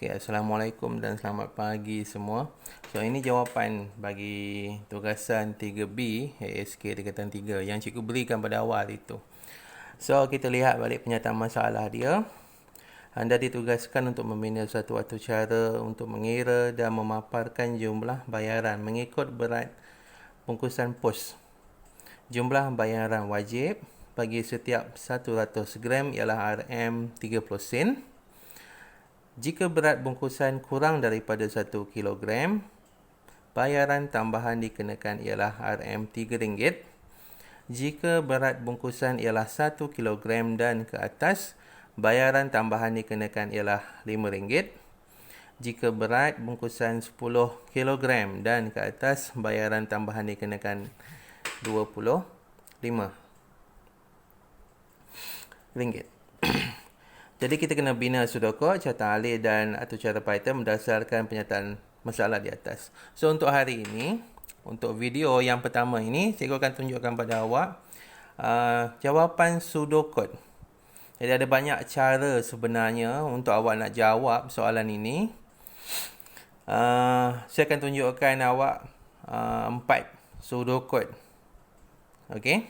Okey, Assalamualaikum dan selamat pagi semua. So, ini jawapan bagi tugasan 3B, ASK dekatan 3 yang cikgu berikan pada awal itu. So, kita lihat balik pernyataan masalah dia. Anda ditugaskan untuk membina satu atur cara untuk mengira dan memaparkan jumlah bayaran mengikut berat bungkusan pos. Jumlah bayaran wajib bagi setiap 100 gram ialah RM30 sen. Jika berat bungkusan kurang daripada 1 kilogram, bayaran tambahan dikenakan ialah RM3. Jika berat bungkusan ialah 1 kilogram dan ke atas, bayaran tambahan dikenakan ialah RM5. Jika berat bungkusan 10 kilogram dan ke atas, bayaran tambahan dikenakan RM25. Jadi kita kena bina pseudocode, carta alih dan atur cara Python berdasarkan pernyataan masalah di atas. So untuk hari ini, untuk video yang pertama ini, cikgu akan tunjukkan pada awak jawapan pseudocode. Jadi ada banyak cara sebenarnya untuk awak nak jawab soalan ini. Saya akan tunjukkan awak 4 pseudocode. Okey?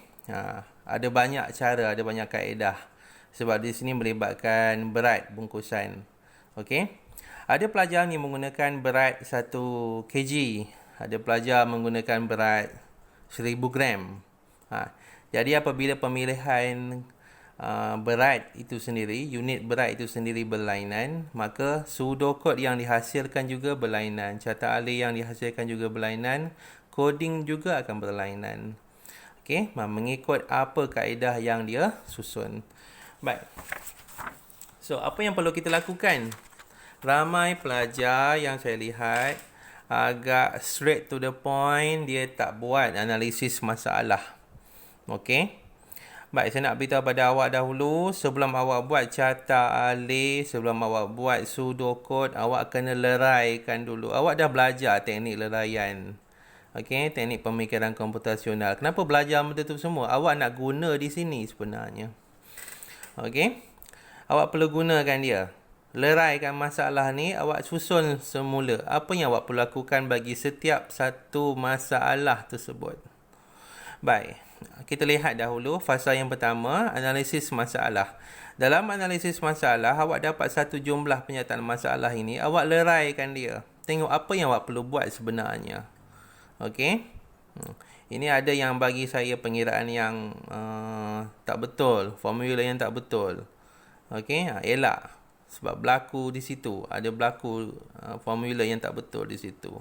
Ada banyak cara, ada banyak kaedah. Sebab di sini melibatkan berat bungkusan. Okey. Ada pelajar yang menggunakan berat 1 kg. Ada pelajar menggunakan berat 1000 gram. Jadi apabila pemilihan berat itu sendiri, unit berat itu sendiri berlainan, maka pseudocode yang dihasilkan juga berlainan. Carta alih yang dihasilkan juga berlainan. Coding juga akan berlainan. Okey, mengikut apa kaedah yang dia susun. Baik. So, apa yang perlu kita lakukan? Ramai pelajar yang saya lihat agak straight to the point, dia tak buat analisis masalah. Okey. Baik, saya nak beritahu pada awak dahulu, sebelum awak buat carta alih, sebelum awak buat pseudocode, awak kena leraikan dulu. Awak dah belajar teknik leraian. Okey, teknik pemikiran komputasional. Kenapa belajar benda tu semua? Awak nak guna di sini sebenarnya. Okey. Awak perlu gunakan dia. Leraikan masalah ni, awak susun semula. Apa yang awak perlu lakukan bagi setiap satu masalah tersebut. Baik. Kita lihat dahulu fasa yang pertama, analisis masalah. Dalam analisis masalah, awak dapat satu jumlah pernyataan masalah ini, awak leraikan dia. Tengok apa yang awak perlu buat sebenarnya. Okey. Ini ada yang bagi saya pengiraan yang tak betul, formula yang tak betul. Okey, elak sebab berlaku di situ, ada berlaku formula yang tak betul di situ.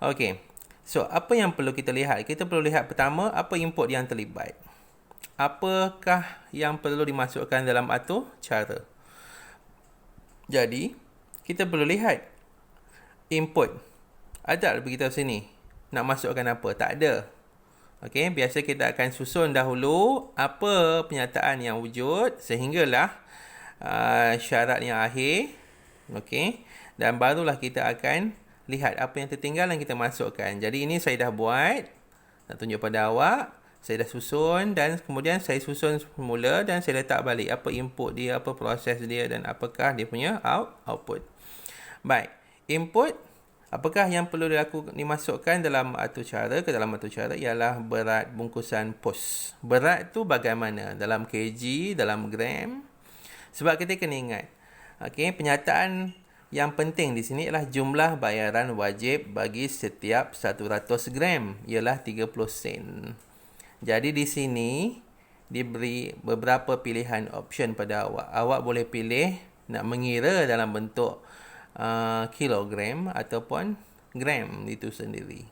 Okey. So, apa yang perlu kita lihat? Kita perlu lihat pertama, apa input yang terlibat. Apakah yang perlu dimasukkan dalam atur cara. Jadi, kita perlu lihat input. Ada beritahu sini nak masukkan apa? Tak ada. Okey, biasa kita akan susun dahulu apa pernyataan yang wujud sehinggalah syarat yang akhir. Okey, dan barulah kita akan lihat apa yang tertinggal dan kita masukkan. Jadi ini saya dah buat, nak tunjuk pada awak. Saya dah susun dan kemudian saya susun semula dan saya letak balik apa input dia, apa proses dia dan apakah dia punya output. Baik, input. Apakah yang perlu dimasukkan dalam atur cara ke dalam atur cara ialah berat bungkusan pos. Berat tu bagaimana? Dalam kg, dalam gram. Sebab kita kena ingat. Okey, pernyataan yang penting di sini ialah jumlah bayaran wajib bagi setiap 100 gram ialah 30 sen. Jadi di sini diberi beberapa pilihan option pada awak. Awak boleh pilih nak mengira dalam bentuk kilogram ataupun gram itu sendiri.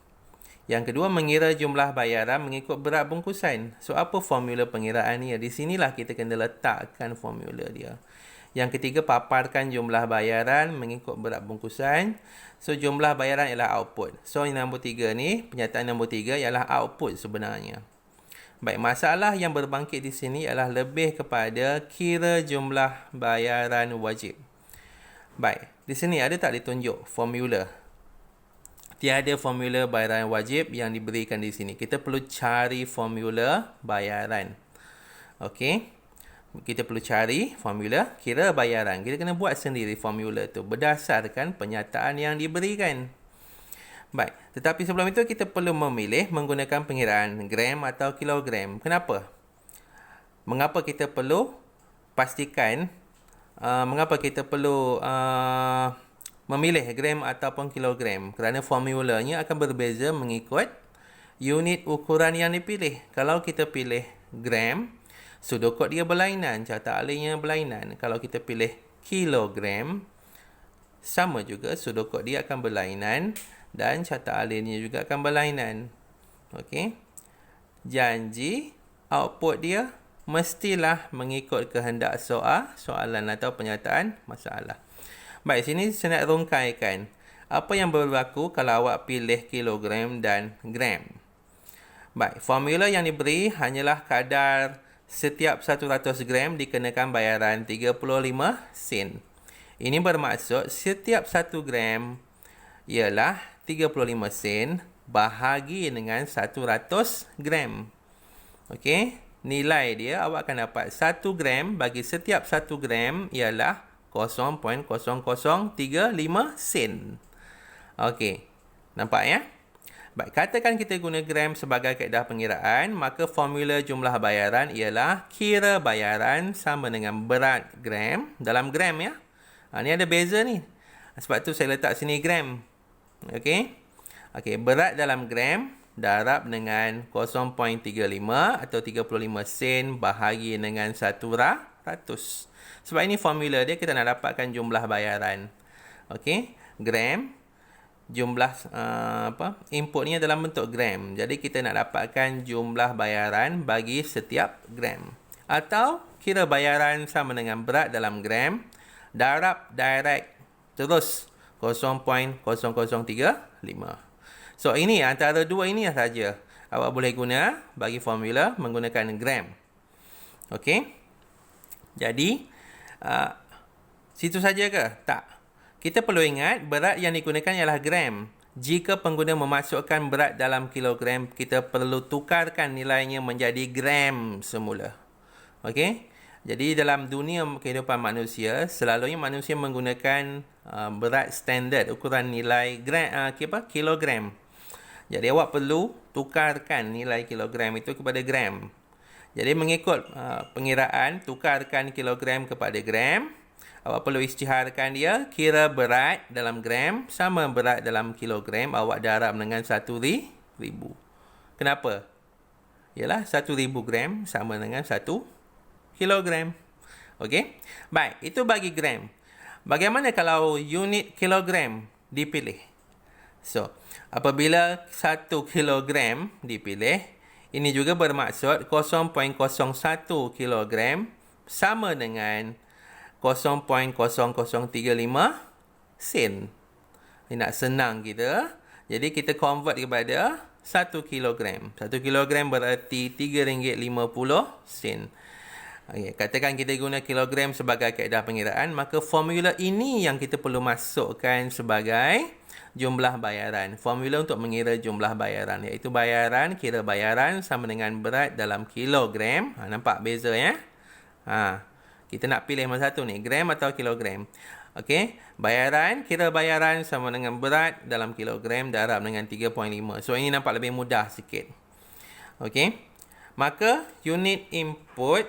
Yang kedua, mengira jumlah bayaran mengikut berat bungkusan. So, apa formula pengiraan ni? Di sinilah kita kena letakkan formula dia. Yang ketiga, paparkan jumlah bayaran mengikut berat bungkusan. So, jumlah bayaran ialah output. So, yang nombor 3 ni, pernyataan nombor 3 ialah output sebenarnya. Baik, masalah yang berbangkit di sini ialah lebih kepada kira jumlah bayaran wajib. Baik, di sini ada tak ditunjuk formula? Tiada formula bayaran wajib yang diberikan di sini. Kita perlu cari formula bayaran. Okey. kita perlu cari formula kira bayaran. Kita kena buat sendiri formula tu berdasarkan penyataan yang diberikan. Baik, tetapi sebelum itu kita perlu memilih menggunakan pengiraan gram atau kilogram. Kenapa? Mengapa kita perlu pastikan mengapa kita perlu memilih gram ataupun kilogram? Kerana formulanya akan berbeza mengikut unit ukuran yang dipilih. Kalau kita pilih gram, sudut kod dia berlainan, carta alihnya berlainan. Kalau kita pilih kilogram, sama juga sudut kod dia akan berlainan dan carta alihnya juga akan berlainan. Okey. Janji output dia mestilah mengikut kehendak soalan atau penyataan masalah. Baik, sini saya nak rungkaikan apa yang berlaku kalau awak pilih kilogram dan gram. Baik, formula yang diberi hanyalah kadar setiap 100 gram dikenakan bayaran 35 sen. Ini bermaksud setiap 1 gram ialah 35 sen bahagi dengan 100 gram. Okey, nilai dia awak akan dapat 1 gram bagi setiap 1 gram ialah 0.0035 sen. Okey, nampak ya? Baik, katakan kita guna gram sebagai kaedah pengiraan, maka formula jumlah bayaran ialah kira bayaran sama dengan berat gram dalam gram ya. Ni ada beza ni. Sebab tu saya letak sini gram. Okey. Okey, berat dalam gram darab dengan 0.35 atau 35 sen bahagi dengan 100. Sebab ini formula dia kita nak dapatkan jumlah bayaran. Okey, gram jumlah inputnya dalam bentuk gram. Jadi kita nak dapatkan jumlah bayaran bagi setiap gram. Atau kira bayaran sama dengan berat dalam gram darab direct terus 0.0035. So ini antara dua ini saja awak boleh guna bagi formula menggunakan gram. Okey. Jadi situ saja ke? Tak. Kita perlu ingat berat yang digunakan ialah gram. Jika pengguna memasukkan berat dalam kilogram, kita perlu tukarkan nilainya menjadi gram semula. Okey? Jadi dalam dunia kehidupan manusia, selalunya manusia menggunakan berat standard, ukuran nilai kilogram. Jadi awak perlu tukarkan nilai kilogram itu kepada gram. Jadi mengikut pengiraan, tukarkan kilogram kepada gram. Awak perlu isytiharkan dia, kira berat dalam gram sama berat dalam kilogram, awak darab dengan 1,000. Kenapa? Ialah 1,000 gram sama dengan 1 kilogram. Okey? Baik, itu bagi gram. Bagaimana kalau unit kilogram dipilih? So, apabila 1 kilogram dipilih, ini juga bermaksud 0.01 kilogram sama dengan 0.0035 sen. Ini nak senang kita. Jadi kita convert kepada 1 kilogram. 1 kilogram berarti RM3.50. Okay, katakan kita guna kilogram sebagai kaedah pengiraan, maka formula ini yang kita perlu masukkan sebagai jumlah bayaran. Formula untuk mengira jumlah bayaran, iaitu bayaran, kira bayaran sama dengan berat dalam kilogram. Nampak beza ya? Kita nak pilih mana satu ni, gram atau kilogram. Okey, bayaran, kira bayaran sama dengan berat dalam kilogram darab dengan 3.5. So ini nampak lebih mudah sikit. Okey. Maka unit input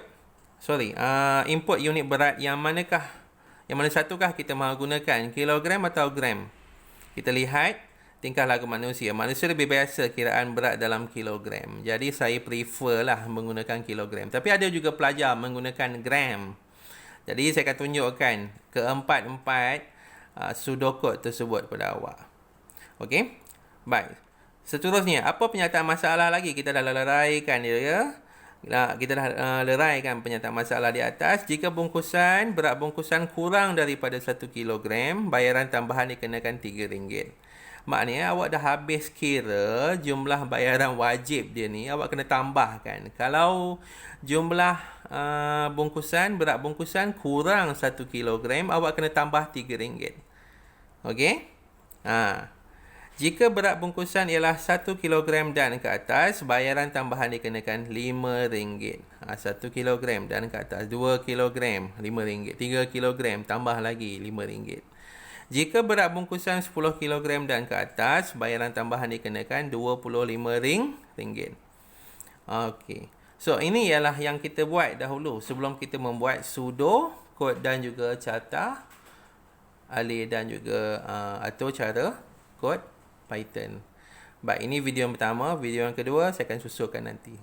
unit berat yang manakah? Yang mana satukah kita mahu gunakan, kilogram atau gram? Kita lihat tingkah laku manusia. Manusia lebih biasa kiraan berat dalam kilogram. Jadi saya prefer lah menggunakan kilogram. Tapi ada juga pelajar menggunakan gram. Jadi saya akan tunjukkan keempat-empat pseudocode tersebut pada awak. Okey? Baik. Seterusnya, apa penyataan masalah lagi? Kita dah leraikan dia ya. Kita dah leraikan penyataan masalah di atas. Jika berat bungkusan kurang daripada 1 kilogram, bayaran tambahan dikenakan RM3. Maknanya awak dah habis kira jumlah bayaran wajib dia ni, awak kena tambahkan. Kalau jumlah berat bungkusan kurang 1 kilogram, awak kena tambah RM3. Okey? Jika berat bungkusan ialah 1 kilogram dan ke atas, bayaran tambahan dikenakan RM5. 1 kilogram dan ke atas, 2 kilogram RM5, 3 kilogram tambah lagi RM5. Jika berat bungkusan 10 kilogram dan ke atas, bayaran tambahan dikenakan RM25. Okey. So, ini ialah yang kita buat dahulu sebelum kita membuat sudo, kod dan juga carta alih dan juga atau cara kod Python. Baik, ini video yang pertama. Video yang kedua saya akan susulkan nanti.